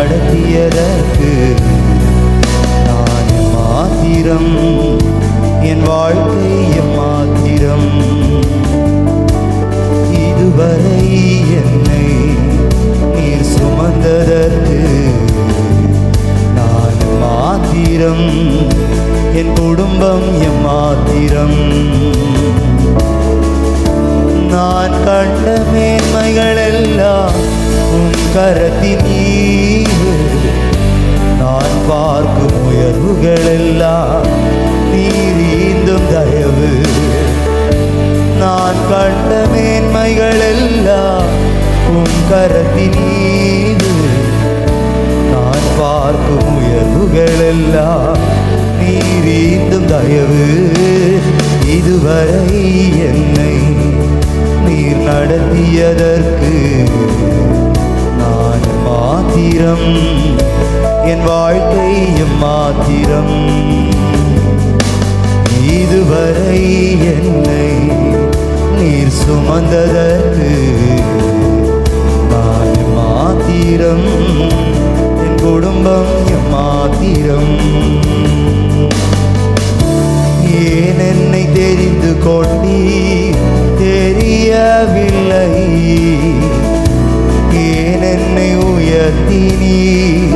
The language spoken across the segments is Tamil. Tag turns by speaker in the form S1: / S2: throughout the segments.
S1: நடத்தியதற்கு நான் மாத்திரம், என் வாழ்க்கை மாத்திரம். இதுவரை என்னை நீர் சுமந்ததற்கு நான் மாத்திரம், என் குடும்பம் எம்மாத்திரம். நான் கண்ட மேன்மைகள் எல்லாம் உம் கரத்தின் ஈவு, நான் பார்க்கும் உயர்வுகள் எல்லாம் நீர் ஈந்தும் தயவு. நான் கண்ட மேன்மைகள் எல்லாம் உம் கரத்தின் ஈவு, நான் பார்க்கும் உயர்வுகள் எல்லாம் நீர் ஈந்தும் தயவு. இதுவரை என்னை நீர் நடத்தியதற்கு நான் மாத்திரம், என் வாழ்க்கை மாத்திரம். இதுவரை என்னை நீர் சுமந்ததற்கு நான் மாத்திரம், என் குடும்பம் மாத்திரம். ஏன் என்னை தெரிந்து கொண்டீர் தெரியவில்லை, ஏன் என்னை உயர்த்தினீர்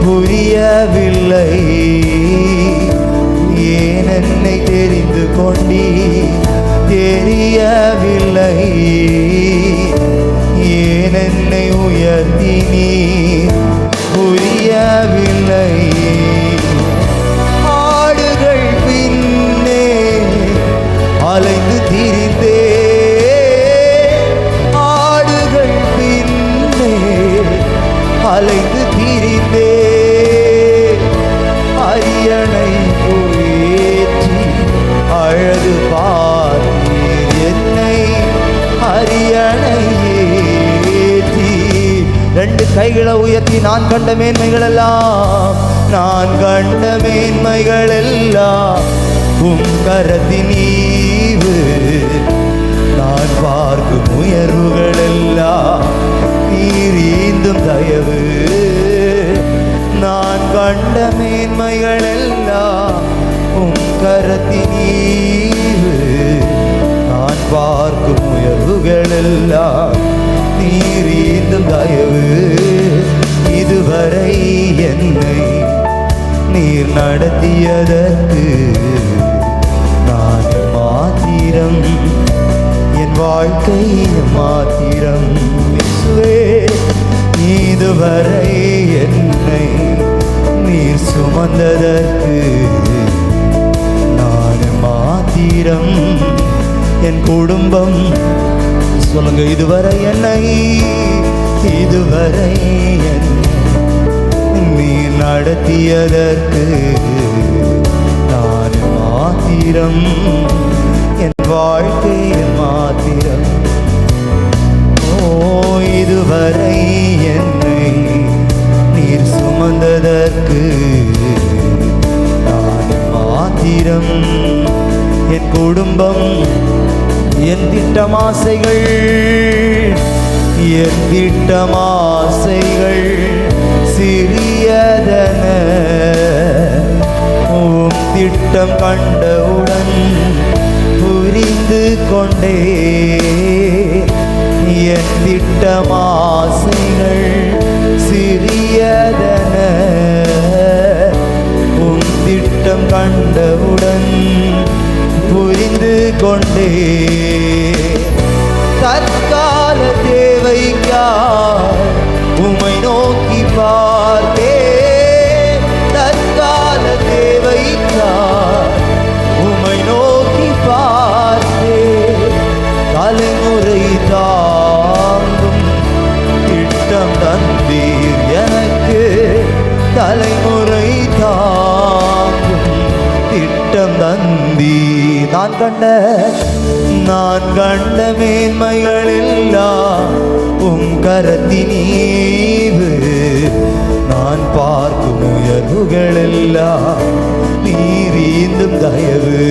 S1: புரியவில்லை, ஏன் என்னை தெரிந்து கொண்டீர் தெரியவில்லை, ஏன் என்னை உயர்த்தினீர் புரியவில்லை. ஆடுகள் பின்னே அலைந்து திரிந்தே, ஆடுகள் பின்னே அலைந்து திரிந்தே, அரியணை ஏற்றி அழகு பார்த்தீர் என்னை, அரியணை ஏற்றி. ரெண்டு கைகளை உயர்த்தி நான் கண்ட மேன்மைகள் எல்லாம், நான் கண்ட மேன்மைகள் எல்லாம் உம் கரத்தின் ஈவு, நான் பார்க்கும் உயர்வுகள் எல்லாம் நீர் ஈந்தும் தயவு. நான் கண்ட மேன்மைகள் எல்லாம் உம் கரத்தின் ஈவு, நான் பார்க்கும் உயர்வுகள் எல்லாம் நீர் ஈந்தும் தயவு. இதுவரை என்னை நீர் நடத்தியதற்கு நான் மாத்திரம், என் வாழ்க்கை மாத்திரம். இதுவரை என்னை நீர் சுமந்ததற்கு நான் மாத்திரம், என் குடும்பம். சொல்லுங்க, இதுவரை என்னை, இதுவரை நீர் நடத்தியதற்கு நான் மாத்திரம், என் வாழ்க்கை மாத்திரம். ஓ, இதுவரை என்னை நீர் சுமந்ததற்கு நான் மாத்திரம், என் குடும்பம். என் திட்டமாசைகள், என் திட்டமாசைகள் சிறியதன, உம் திட்டம் கண்டவுடன் புரிந்து கொண்டே. என் திட்டமாசைகள் சிறியதன, உம் திட்டம் கண்டவுடன் புரிந்து கொண்டே. தற்கால தேவைக்காய் உம்மை நோக்கி பார்த்தே, தற்கால தேவைக்காய் உம்மை நோக்கி பார்த்தே. தலைமுறை தாங்கும் திட்டம் தந்தீர் எனக்கு, தலைமுறை தாங்கும் திட்டம் தந்தீர். நான் கண்ட மேன்மைகள் எல்லாம் உம் கரத்தின் ஈவு, நான் பார்க்கும் உயர்வுகள் எல்லாம் நீர் ஈந்தும் தயவு.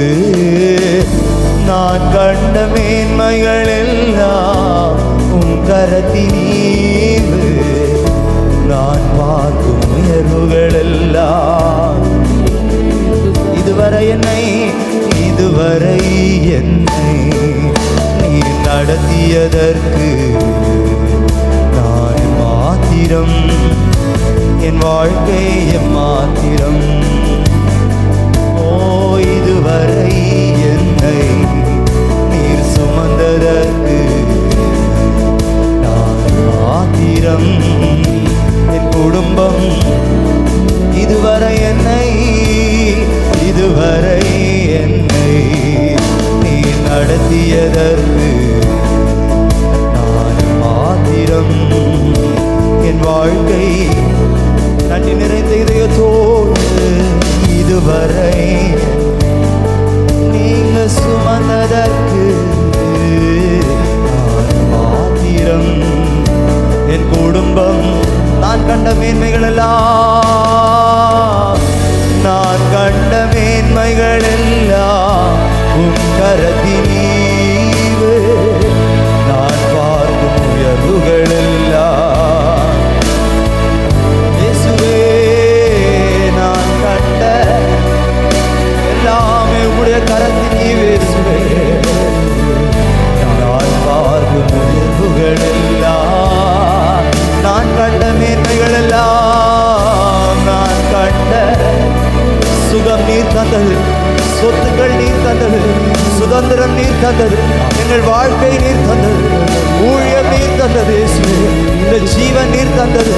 S1: நான் கண்ட மேன்மைகள் எல்லாம் உம் கரத்தின் ஈவு, நான் பார்க்கும் இதுவரை என்னை நீ நடத்தியதற்கு நான் மாத்திரம், என் வாழ்க்கை மாத்திரம். ஓ, இதுவரை என்னை நீர் சுமந்ததற்கு நான் மாத்திரம், என் குடும்பம் இதுவரை என்னை நீ நடத்தியதற்கு நான் மாத்திரம், என் வாழ்க்கை நன்றி நிறைந்த இதயத்தோடு இதுவரை நீங்க சுமந்ததற்கு நான் மாத்திரம், என் குடும்பம் நான் கண்ட மேன்மைகள் எல்லாம், நான் கண்ட மேன்மைகள் எல்லாம் உம் கரத்தின் ஈவு, நான் பார்க்கும் உயர்வுகள் எல்லாம் இயேசுவே, நான் கண்ட எல்லாமே உம்முடைய கரத்தின் ஈவு இயேசுவே, நான் பார்க்கும் உயர்வுகள் எல்லாம், நான் கண்ட மேன்மைகள் எல்லாம், நான் கண்ட சுகம் நீர் தந்தது, சொத்துக்கள் நீர் தந்தது, சுதந்திரம் நீர் தந்தது, எங்கள் வாழ்க்கை நீர் தந்தது, ஊழியம் நீர் தந்தது, இந்த ஜீவன் நீர் தந்தது.